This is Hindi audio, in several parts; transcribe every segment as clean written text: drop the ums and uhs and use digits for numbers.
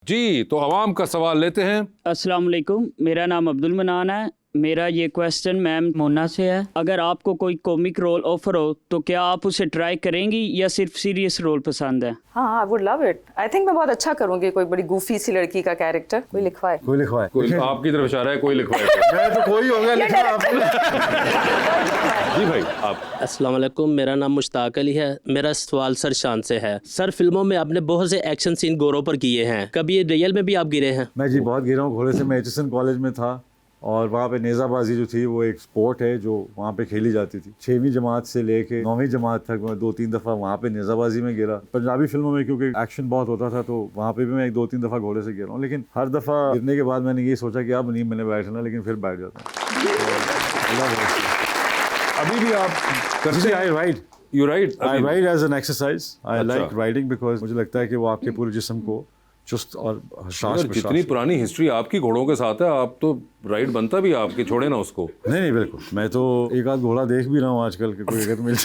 जी तो आवाम का सवाल लेते हैं। अस्सलाम वालेकुम, मेरा नाम अब्दुल मनान है। मेरा ये क्वेश्चन मैम मोना से है। अगर आपको कोई कॉमिक रोल ऑफर हो तो क्या आप उसे ट्राई करेंगी या सिर्फ सीरियस रोल पसंद है? हाँ, I would love it. I think मैं बहुत अच्छा करूंगी कोई बड़ी गूफी सी लड़की का कैरेक्टर। कोई लिखवाए कोई आपकी तरफ इशारा है, कोई लिखवाए मैं तो कोई होगा लिखना आपने। जी भाई आप। अस्सलाम वालेकुम, मेरा नाम मुश्ताक अली है। मेरा सवाल सर शान से है। सर फिल्मों में आपने बहुत से एक्शन सीन गोरों पर किए हैं, कभी ये रियल में भी आप गिरे हैं? मैं जी बहुत गिरा हूँ घोड़े से। मैं एचएसएन कॉलेज में था और वहाँ पे नेज़ाबाजी जो थी वो एक स्पोर्ट है जो वहाँ पे खेली जाती थी। 6वीं जमात से लेके 9वीं जमात तक मैं 2-3 दफ़ा वहाँ पे नेज़ाबाजी में गिरा। पंजाबी फिल्मों में क्योंकि एक्शन बहुत होता था तो वहाँ पे भी मैं 1-2-3 दफ़ा घोड़े से गिरा हूँ। लेकिन हर दफ़ा गिरने के बाद मैंने ये सोचा कि अब नहीं मैंने बैठना, लेकिन फिर बैठ जाता हूँ। अभी भी आप करते I ride you right I ride as an exercise. I अच्छा। लाइक राइडिंग बिकॉज मुझे लगता है कि वो आपके पूरे जिस्म को चुस्त और हशाश कितनी पुरानी हिस्ट्री आपकी घोड़ों के साथ है, आप तो राइड बनता भी आपके, छोड़े ना उसको। नहीं बिल्कुल, मैं तो एक आध घोड़ा देख भी रहा हूँ आजकल के, कोई अगर मिल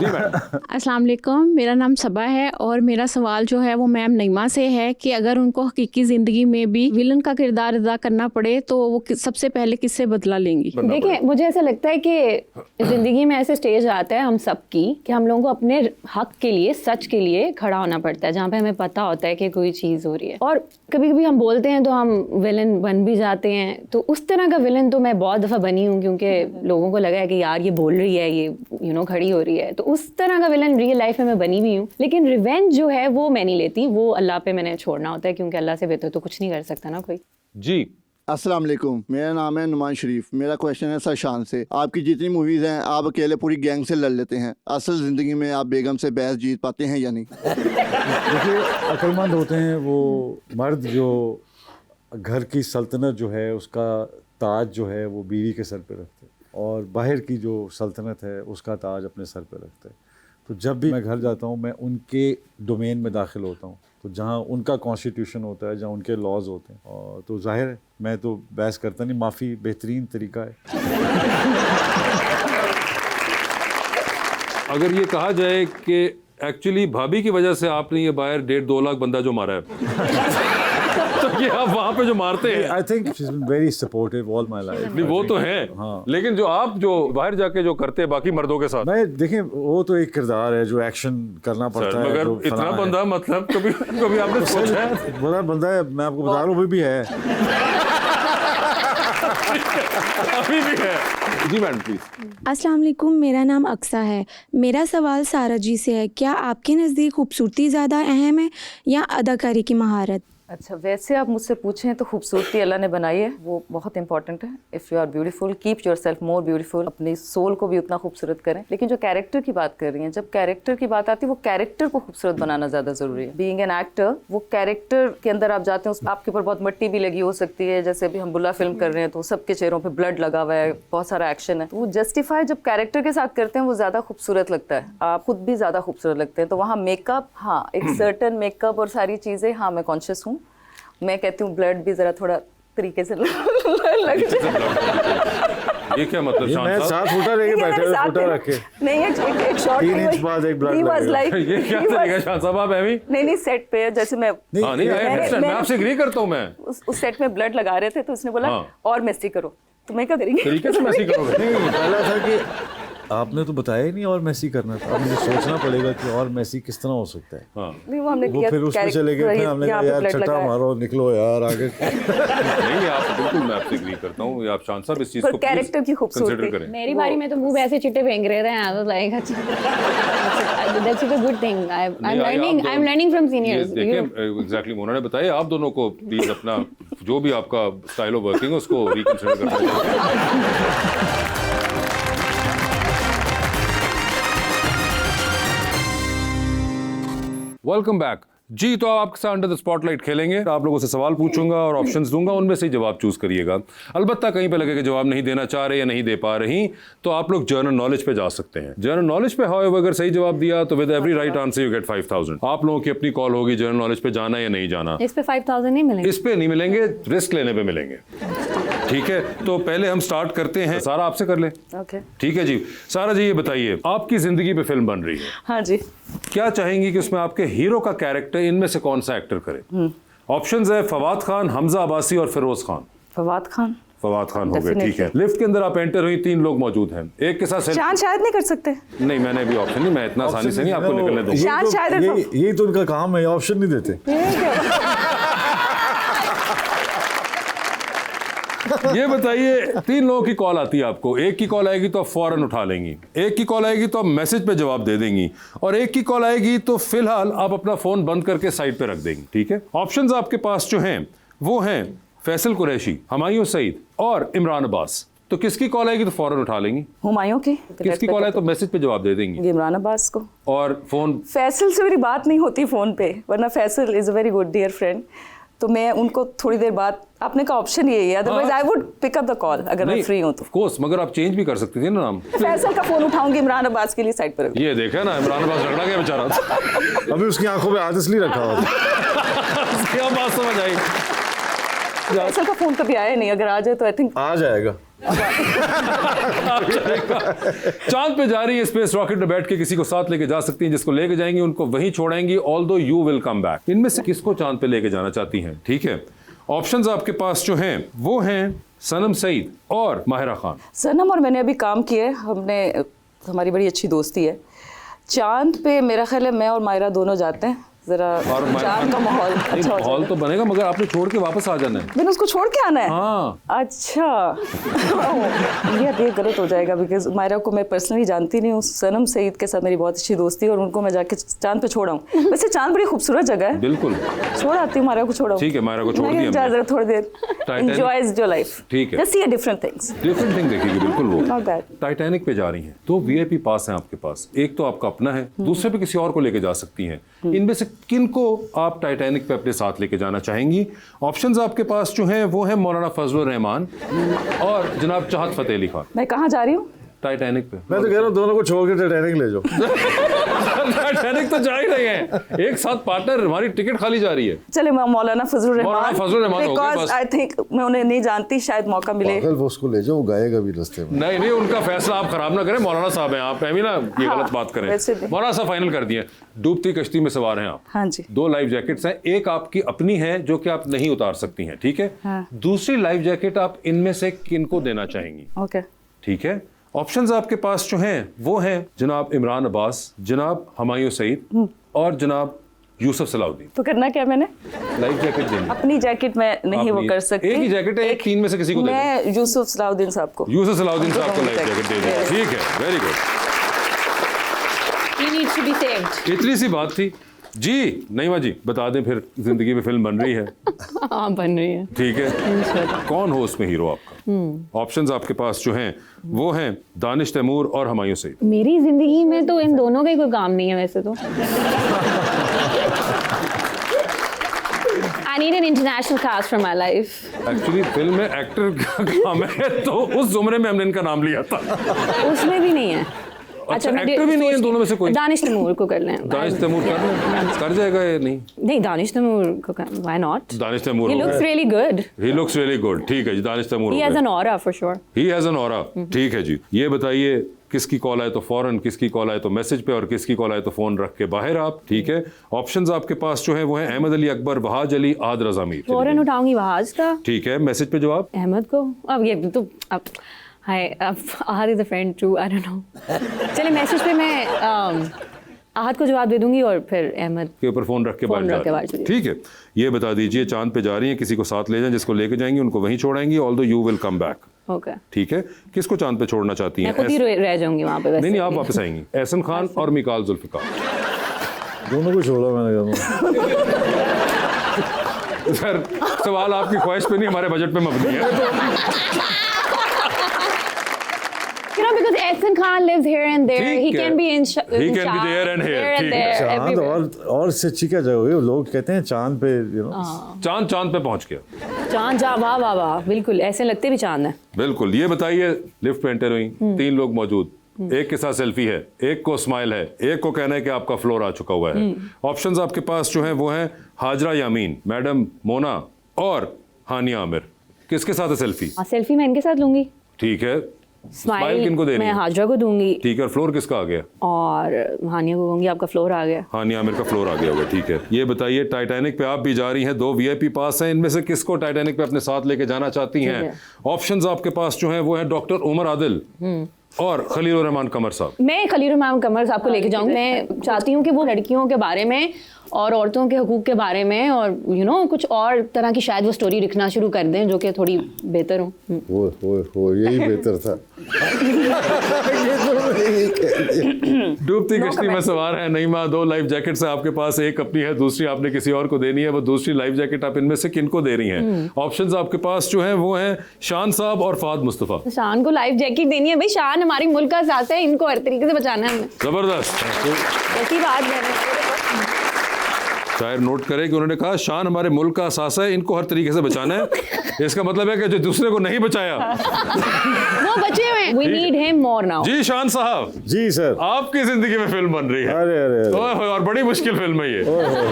अस्सलाम वालेकुम, मेरा नाम सबा है और मेरा सवाल जो है वो मैम नईमा से है कि अगर उनको हकीकी ज़िंदगी में भी विलन का किरदार अदा करना पड़े तो वो सबसे पहले किससे बदला लेंगी? देखिए, मुझे ऐसा लगता है कि ज़िंदगी में ऐसे स्टेज आता है हम सब की कि हम लोगों को अपने हक के लिए, सच के लिए खड़ा होना पड़ता है, जहाँ पे हमें पता होता है कि कोई चीज़ हो रही है। और कभी कभी हम बोलते हैं तो हम विलन बन भी जाते हैं। तो उस तरह का विलन तो मैं बहुत दफ़ा बनी हूँ क्योंकि लोगों को लगा है कि यार ये बोल रही है, ये खड़ी हो रही है। तो उस तरह का विलन रियल लाइफ में मैं बनी भी हूँ। लेकिन रिवेंज जो है वो मैं नहीं लेती, वो अल्लाह पे मैंने छोड़ना होता है क्योंकि अल्लाह से बेहतर तो कुछ नहीं कर सकता ना कोई। जी अस्सलाम वालेकुम, मेरा नाम है नुमान शरीफ। मेरा क्वेश्चन है सर शान से। आपकी जितनी मूवीज़ हैं आप अकेले पूरी गैंग से लड़ लेते हैं, असल ज़िंदगी में आप बेगम से बहस जीत पाते हैं या नहीं? देखिए, अक्लमंद होते हैं वो मर्द जो घर की सल्तनत जो है उसका ताज जो है वो बीवी के सर पे रखते हैं और बाहर की जो सल्तनत है उसका ताज अपने सर पे रखते हैं। तो जब भी मैं घर जाता हूँ मैं उनके डोमेन में दाखिल होता हूँ, तो जहाँ उनका कॉन्स्टिट्यूशन होता है, जहाँ उनके लॉज होते हैं, और तो जाहिर है मैं तो बहस करता नहीं, माफ़ी बेहतरीन तरीका है। अगर ये कहा जाए कि एक्चुअली भाभी की वजह से आपने ये बाहर 1.5-2 लाख बंदा जो मारा है तो ये आप वहाँ पे जो मारते हैं, I think she is been very supportive all my life. नहीं वो तो है, हाँ। लेकिन जो आप जो बाहर जाके जो करते हैं बाकी मर्दों के साथ, मैं देखिए वो तो एक किरदार है जो एक्शन करना पड़ता है। मगर जो इतना फलाना है। बंदा मतलब कभी आपने सोचा है? बड़ा बंदा है, मैं आपको बता रहा हूँ, भी है। अभी भी है। जी मैडम प्लीज। अस्सलाम वालेकुम, मेरा नाम अक्सा है। मेरा सवाल सारा जी से है, क्या आपके नज़दीक खूबसूरती ज़्यादा अहम है या अदाकारी की महारत? अच्छा, वैसे आप मुझसे पूछें तो खूबसूरती अल्लाह ने बनाई है, वो बहुत इंपॉर्टेंट है। If you are beautiful, keep yourself more beautiful. अपनी सोल को भी उतना खूबसूरत करें। लेकिन जो कैरेक्टर की बात कर रही हैं, जब कैरेक्टर की बात आती है वो कैरेक्टर को खूबसूरत बनाना ज़्यादा ज़रूरी है। बीइंग एन एक्टर, वो कैरेक्टर के अंदर आप जाते हैं, आपके ऊपर बहुत मट्टी भी लगी हो सकती है। जैसे अभी हम बुल्ला फिल्म कर रहे हैं तो सबके चेहरों पर ब्लड लगा हुआ है, बहुत सारा एक्शन है। तो वो जस्टिफाई जब कैरेक्टर के साथ करते हैं वो ज़्यादा खूबसूरत लगता है, आप खुद भी ज़्यादा खूबसूरत लगते हैं। तो वहाँ मेकअप, हाँ एक सर्टन मेकअप और सारी चीज़ें, हाँ मैं कॉन्शियस हूँ। मैं कहती हूँ ब्लड भी जरा थोड़ा तरीके से लग ये क्या मतलब? मैं 7 फुटा लेके बैठे हुए, फुटा रखे नहीं, एक शॉट 3 इंच बाद एक ब्लड ये क्या तरीका शान साहब? आप एवी नहीं सेट पे जैसे मैं मैं आपसे एग्री करता हूँ। मैं उस सेट में ब्लड लगा रहे थे तो उसने बोला हाँ। और मेसी करो, तो मैं क्या करेंगे? तरीके से मैसी करोगे? नहीं, पहला था कि आपने तो बताया ही नहीं और मैसी करना था। अब मुझे सोचना पड़ेगा कि और मैसी किस तरह हो सकता है। हाँ। नहीं, वो हमने वो किया, फिर उसमें चले गए थे, हमने कहा यार छट्टा मारो, निकलो यार आगे। नहीं आप बिल्कुल, मैं आपसे एग्री करता हूँ। आप शान साहब इस चीज को कैरेक्टर की खूबसूरती करें। मेरी बारी में तो मुंह ऐसे चिट्टे फेंक रहे थे, I was like that's a good thing. I am learning from seniors. देखिए एग्जैक्टली मोना ने बताया, आप दोनों को प्लीज अपना जो भी आपका स्टाइल ऑफ वर्किंग है उसको रिकंसिडर करना चाहिए। वेलकम बैक जी। तो आपके साथ अंडर द स्पॉटलाइट खेलेंगे। आप लोगों से सवाल पूछूंगा और ऑप्शंस दूंगा, उनमें से ही जवाब चूज करिएगा। अलबत्ता कहीं पे लगे कि जवाब नहीं देना चाह रहे या नहीं दे पा रही तो आप लोग जनरल नॉलेज पे जा सकते हैं। जनरल नॉलेज पे हाउ अगर सही जवाब दिया तो with every right answer you get 5000। आप लोगों की अपनी कॉल होगी जनरल नॉलेज पे जाना या नहीं जाना। इस पे 5000 नहीं मिलेंगे? इस पे नहीं मिलेंगे, रिस्क लेने पे मिलेंगे। ठीक है, तो पहले हम स्टार्ट करते हैं। सारा आपसे कर लें। ओके। ठीक है जी। सारा जी ये बताइए, आपकी जिंदगी पे फिल्म बन रही है, हाँ जी। क्या चाहेंगी कि उसमें आपके हीरो का कैरेक्टर इनमें से कौन सा एक्टर करे? ऑप्शंस है फवाद खान, हमजा अब्बासी और फिरोज खान। फवाद खान। फवाद खान हो गए, ठीक है। Definitely। लिफ्ट के अंदर आप एंटर हुई, 3 लोग मौजूद हैं, एक के साथ चांद शायद नहीं कर सकते। नहीं, मैंने अभी ऑप्शन नहीं, मैं इतना आसानी से नहीं आपको निकलने दूंगा। शायद- शायद यही तो उनका काम है, ऑप्शन नहीं देते। ये बताइए, 3 लोगों की कॉल आती है आपको, एक की कॉल आएगी तो आप फौरन उठा लेंगी, एक की कॉल आएगी तो आप मैसेज पे जवाब दे देंगी, और एक की कॉल आएगी तो फिलहाल आप अपना फोन बंद करके साइड पे रख देंगी, ठीक है। ऑप्शंस आपके पास जो हैं वो हैं फैसल कुरैशी, हुमायूं सईद और इमरान अब्बास। तो किसकी कॉल आएगी तो फौरन उठा लेंगी, हुमायूं की। किसकी कॉल आए तो मैसेज पे जवाब दे देंगी, इमरान अब्बास को। और फोन फैसल से मेरी बात नहीं होती फ़ोन पे, वरना Faisal is a very good dear friend, तो मैं उनको थोड़ी देर बाद, आपने का ऑप्शन यही है, otherwise I would pick up the call अगर मैं फ्री हूँ तो। ऑफ कोर्स, मगर आप चेंज भी कर सकती थी ना नाम। फैसल का फ़ोन उठाऊंगी, इमरान अब्बास के लिए साइड पर। ये देखा ना, इमरान अब्बास रगड़ा गया बेचारा। अभी उसकी आंखों में आदत नहीं रखा हुआ। क्या बात समझ आई? फैसल का फ़ोन कभी आया नहीं, अगर आ जाए तो आई थिंक आ जाएगा। चांद पे जा रही है स्पेस रॉकेट में बैठ के, किसी को साथ लेके जा सकती हैं, जिसको लेके जाएंगी उनको वहीं छोड़ेंगी, although you will come back. इनमें से किसको चांद पे लेके जाना चाहती हैं? ठीक है, ऑप्शंस आपके पास जो हैं वो हैं सनम सईद और माहिरा खान। सनम और मैंने अभी काम किया है, हमारी बड़ी अच्छी दोस्ती है। चांद पे मेरा ख्याल है मैं और मायरा दोनों जाते हैं, जरा और चांद का माहौल अच्छा हो माहौल जाए। तो बनेगा, मगर आपने छोड़ के वापस आ जाना है। मैंने उसको छोड़ के आना है? हाँ। अच्छा। ये गलत हो जाएगा, बिकॉज मायरा को मैं पर्सनली जानती नहीं हूँ। सनम सईद के साथ मेरी बहुत अच्छी दोस्ती है और उनको मैं जाके चांद पे छोड़ा हूँ। वैसे चांद बड़ी खूबसूरत जगह है, बिल्कुल छोड़ आती हूँ, मायरा को छोड़ा हूँ। ठीक है, मायरा को छोड़ दिया हमने। जरा थोड़ी देर Titanic- एंजॉयज योर लाइफ। ठीक है। Just see different things. Different thing देखेगी, बिल्कुल वो। Not bad। टाइटैनिक पे जा रही हैं, 2 वीआईपी पास हैं आपके पास, एक तो आपका अपना है, दूसरे पे किसी और को लेके जा सकती हैं। इनमें से किन को आप टाइटैनिक पे अपने साथ लेके जाना चाहेंगी? ऑप्शंस आपके पास जो हैं वो हैं मौलाना फजलुर रहमान और जनाब चाहत फतेह अली खान। मैं कहाँ जा रही हूँ? टाइटैनिक पे। मैं तो कह रहा हूँ दोनों को छोड़ के टाइटैनिक ले जाओ। टाइटैनिक तो जा ही रहे हैं, एक साथ पार्टनर, हमारी टिकट खाली जा रही है। चले मैं मौलाना फजलुर मौलाना फजलुर रहमान हो गए बिकॉज बस। आई थिंक मैं उन्हें नहीं जानती, शायद मौका मिले। पागल, वो उसको ले जाओ, वो गाएगा भी रास्ते में। नहीं, उनका फैसला आप खराब ना करें, मौलाना साहब हैं आप, भी ना ये हाँ, गलत बात करें। वैसे भी। मौलाना साहब फाइनल कर दिए, डूबती कश्ती में सवार हैं आप। हाँ जी। 2 लाइफ जैकेट्स हैं, एक आपकी अपनी है जो कि आप नहीं उतार सकती हैं, ठीक है। हाँ। दूसरी लाइफ जैकेट आप इनमें से किनको देना चाहेंगी? ओके। ठीक है, ऑप्शंस आपके पास जो हैं वो हैं जनाब इमरान अब्बास, जनाब हुमायूं सईद और जनाब यूसुफ सलाउद्दीन। तो करना क्या मैंने? लाइफ जैकेट देंगे। अपनी जैकेट में नहीं वो अपनी- कर सकती। एक ही जैकेट है, एक 3 में से किसी को दे दो। मैं यूसुफ सलाउद्दीन साहब को। यूसुफ सलाउद्दीन साहब को लाइफ जैकेट दे Yes। दें, ठीक है, very good. He needs to be saved। इतनी सी बात थी जी। नईमा जी बता दें फिर, जिंदगी में फिल्म बन रही है, हाँ, बन रही है। ठीक है, कौन हो उसमें हीरो आपका? ऑप्शंस आपके पास जो हैं वो हैं दानिश तैमूर और हुमायूं सईद। मेरी जिंदगी में तो इन दोनों का ही कोई काम नहीं है वैसे तो। I need an international cast for my life। Actually film में एक्टर का काम है, तो उस जुमरे में हमने इनका नाम लिया था। उसमें भी नहीं है। अच्छा, मैं एक्टर भी नहीं है इन दोनों में से कोई? दानिश तैमूर को कर लें। दानिश तैमूर कर जाएगा या नहीं? नहीं, दानिश तैमूर को कर, why not? Danish Taimur He looks really good। He looks really good, ठीक है जी, Danish Taimur He has an aura for sure। He has an aura, ठीक है जी। ये बताइए, किसकी कॉल आए तो फौरन, किसकी कॉल आए तो मैसेज पे, और किसकी कॉल आए तो फोन रख के बाहर आप, ठीक है। ऑप्शंस आपके पास जो है वो है अहमद अली अकबर, वहाज अली, आद रजा मीर। फौरन उठाऊंगी वहाज का। ठीक है, मैसेज पे जवाब अहमद को। अब ये तो अब हाय, अब Ahad is a friend too, I don't know. चलिए मैसेज पे मैं आहद को जवाब दे दूंगी और फिर अहमद के ऊपर फोन रख के फोन बाहर रख के जा बाहर रही हैं। चली। ठीक है, ये बता दीजिए, चांद पे जा रही हैं, किसी को साथ ले जाएं, जिसको लेके जाएंगी उनको वहीं छोड़ेंगी, although you will come back. Okay. ठीक है, किसको चांद पे छोड़ना चाहती मैं हैं? खुद ही रह जाऊंगी वहाँ पे वैसे। नहीं, आप वापस आएंगी। एहसन खान और मिकाल जुल्फिकार। दोनों को छोड़ा मैंने कहा। सर, सवाल आपकी ख्वाहिश पे नहीं, हमारे बजट पे मबनी है। You know, because Ehsan Khan lives here and there, he ठीक है। can be in He can be there and here, and ठीक है। there, चांद everywhere। और इससे अच्छी क्या जगह हुई? लोग कहते हैं चांद पे, यू नो। चांद पे पहुंच गया। चांद जा, वाह वाह वाह, बिल्कुल ऐसे लगते भी चांद है। बिल्कुल। ये बताइए, लिफ्ट पे एंटर हुई, 3 लोग मौजूद, एक के साथ सेल्फी है, एक को स्माइल है, एक को कहना है कि आपका फ्लोर आ चुका हुआ है। ऑप्शंस आपके पास जो हैं वो हैं हाजरा यामीन, मैडम मोना और हानिया आमिर। किसके साथ है सेल्फी? सेल्फी मैं इनके साथ लूंगी, ठीक है। स्माइल किनको देनी मैं है? हाजरा को दूंगी, ठीक है। और फ्लोर किसका आ गया? और हानिया को कहूँगी आपका फ्लोर आ गया। हानिया आमिर का फ्लोर आ गया होगा, ठीक है। ये बताइए, टाइटैनिक पे आप भी जा रही हैं, 2 VIP पास हैं, इनमें से किसको टाइटैनिक पे अपने साथ लेके जाना चाहती हैं? ऑप्शंस आपके पास जो हैं वो है डॉक्टर उमर आदिल और खलील रहमान कमर साहब। मैं खलील रहमान कमर साहब को लेके जाऊंगी। मैं चाहती हूँ कि वो लड़कियों के बारे में और औरतों के हकूक़ के बारे में और कुछ और तरह की शायद वो स्टोरी लिखना शुरू कर दें जो कि थोड़ी बेहतर हो। यही बेहतर था। डूबती कश्ती में सवार है नईमा, 2 लाइफ जैकेट है आपके पास, एक अपनी है, दूसरी आपने किसी और को देनी है। वो दूसरी लाइफ जैकेट आप इनमें से किनको दे रही हैं? ऑप्शंस आपके पास जो हैं वो हैं शान साहब और फहद मुस्तफ़ा। शान को लाइफ जैकेट देनी है भाई, शान हमारी मुल्क का साथ है, इनको हर तरीके से बचाना है हमें। जबरदस्त। ऐसी बात है, शायर नोट करें कि उन्होंने कहा शान हमारे मुल्क का असासा है, इनको हर तरीके से बचाना है। इसका मतलब है कि जो दूसरे को नहीं बचाया वो बचे हुए। We need him more now। जी शान साहब। जी सर। आपकी जिंदगी में फिल्म बन रही है। अरे और बड़ी मुश्किल फिल्म है ये।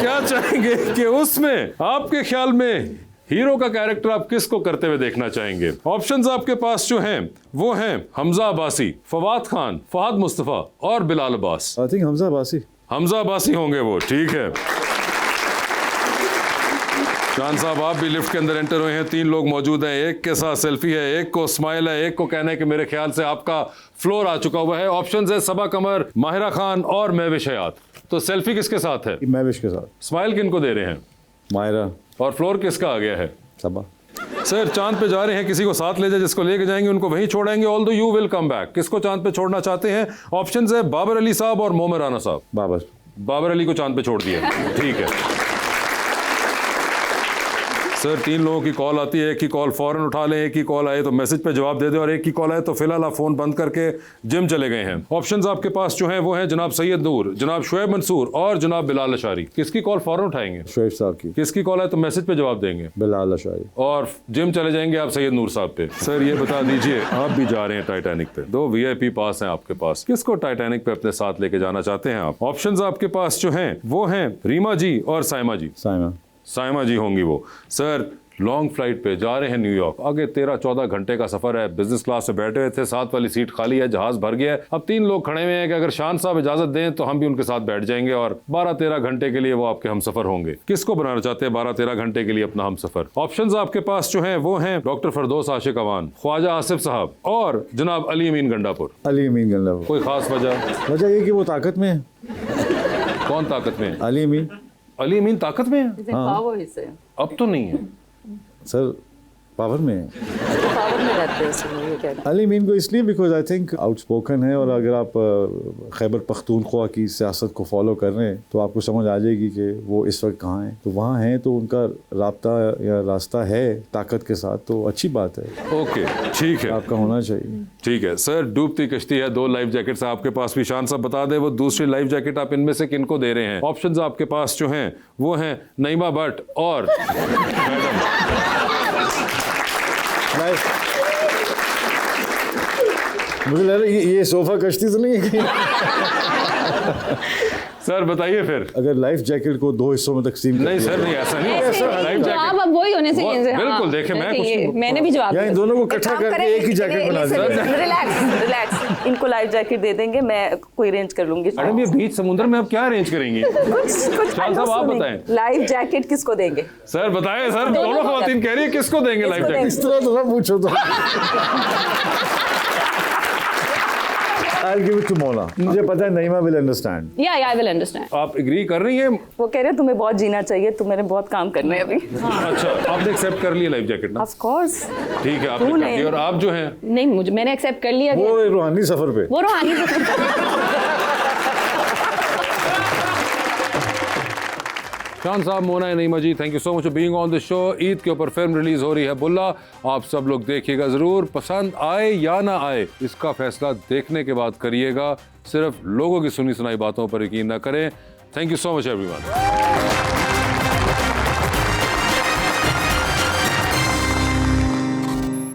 क्या चाहेंगे कि उसमें आपके ख्याल में हीरो का कैरेक्टर आप किसको करते हुए देखना चाहेंगे? ऑप्शंस आपके पास जो हैं वो हैं हमजा अब्बासी, फवाद खान, फहद मुस्तफ़ा और बिलाल अब्बास। I think Hamza Abbasi. हमजा अब्बासी होंगे वो, ठीक है। शान साहब आप भी लिफ्ट के अंदर एंटर हुए हैं, 3 लोग मौजूद हैं, एक के साथ सेल्फी है, एक को स्माइल है, एक को कहना है कि मेरे ख्याल से आपका फ्लोर आ चुका हुआ है। ऑप्शंस है सबा कमर, माहिरा खान और महविश हयात। तो सेल्फी किसके साथ है? महविश के साथ। स्माइल किनको दे रहे हैं? माहिरा। और फ्लोर किसका आ गया है? सबा। सर चांद पे जा रहे हैं, किसी को साथ ले जाए, जिसको लेके जाएंगे उनको वहीं छोड़ेंगे, although you will come back. किसको चांद पे छोड़ना चाहते हैं? ऑप्शंस है बाबर अली साहब और मोमिर राना साहब। बाबर अली को चांद पे छोड़ दिया, ठीक है। सर 3 लोगों की कॉल आती है, एक की कॉल फौरन उठा लें, एक की कॉल आए तो मैसेज पे जवाब दे दें, और एक की कॉल आए तो फिलहाल आप फोन बंद करके जिम चले गए हैं। ऑप्शंस आपके पास जो हैं वो हैं जनाब सैयद नूर, जनाब शुएब मंसूर और जनाब बिलाल अशारी। किसकी कॉल फौरन उठाएंगे? शुएब साहब की। किसकी कॉल आए तो मैसेज पे जवाब देंगे? बिलाल अशारी। और जिम चले जाएंगे आप सैयद नूर साहब पे। सर ये बता दीजिए, आप भी जा रहे हैं टाइटैनिक पे, 2 VIP पास हैं आपके पास, किसको टाइटैनिक पे अपने साथ लेके जाना चाहते हैं आप? ऑप्शंस आपके पास जो हैं वो हैं रीमा जी और साइमा जी। साइमा जी होंगी वो। सर लॉन्ग फ्लाइट पे जा रहे हैं न्यूयॉर्क, आगे 13-14 घंटे का सफर है, बिजनेस क्लास में बैठे हुए थे, 7 वाली सीट खाली है, जहाज भर गया है। अब 3 लोग खड़े हुए हैं कि अगर शान साहब इजाजत दें तो हम भी उनके साथ बैठ जाएंगे और 12-13 घंटे के लिए वो आपके हमसफर होंगे। किसको बनाना चाहते हैं 12-13 घंटे के लिए अपना हमसफर? ऑप्शंस आपके पास जो हैं वो हैं डॉक्टर फरदौस आशिक अवान, ख्वाजा आसिफ साहब और जनाब अली अमीन गंडापुर। अली अमीन गंडापुर। कोई खास वजह ये कि वो ताकत में है। कौन ताकत में है? अली अमीन। अली अमीन ताकत में है? हाँ। अब तो नहीं है सर, पावर में है। पावर में रहते हैं अली अमीन को इसलिए बिकॉज आई थिंक आउटस्पोकन है, और अगर आप खैबर पख्तूनख्वा की सियासत को फॉलो कर रहे हैं तो आपको समझ आ जाएगी कि वो इस वक्त कहाँ हैं। तो वहाँ हैं तो उनका राब्ता या रास्ता है ताकत के साथ, तो अच्छी बात है। ओके ठीक है, आपका होना चाहिए। ठीक है सर। डूबती कश्ती है, 2 लाइफ जैकेट्स आपके पास भी। शान साहब बता दें वो दूसरी लाइफ जैकेट आप इनमें से किनको दे रहे हैं? ऑप्शंस आपके पास जो हैं वो हैं नईमा भट्ट और मुझे लग रहा है ये सोफा कश्ती तो नहीं है। सर बताइए फिर। अगर लाइफ जैकेट को 2 हिस्सों में तकसीम नहीं सर, नहीं ऐसा नहीं हो सकता। लाइफ जवाब अब वही होने से बिल्कुल देखें, मैं मैंने भी जवाब इन दोनों को इकट्ठा करके एक ही जैकेट बना दिया। रिलैक्स, इनको लाइफ जैकेट दे देंगे, मैं कोई अरेंज कर लूंगी। मैडम ये बीच समुद्र में आप क्या अरेंज करेंगी? शान साहब आप बताएं। लाइफ जैकेट किसको देंगे? सर बताएं सर, दोनों खवातीन कह रही है किसको देंगे लाइफ जैकेट? इस तरह तो ना पूछो तो। I'll give it to Mona. मुझे पता है नईमा will understand. Yeah, I will understand. आप एग्री कर रही हैं? वो कह रहे हैं तुम्हें बहुत जीना चाहिए, तुम्हें बहुत काम करने हैं अभी। अच्छा, आपने एक्सेप्ट कर लिया लाइफ जैकेट ना? Of course. ठीक है, आपने कर लिया। और आप जो हैं? नहीं, मैंने एक्सेप्ट कर लिया। वो रूहानी सफर पे। वो रूहानी सफर। शान साहब, Mona Naeema ji, thank you so much for being on the show. Eid के ऊपर फिल्म रिलीज हो रही है बुल्ला, आप सब लोग देखिएगा ज़रूर। पसंद आए या ना आए इसका फैसला देखने के बाद करिएगा, सिर्फ लोगों की सुनी सुनाई बातों पर यकीन ना करें। Thank you so much everyone.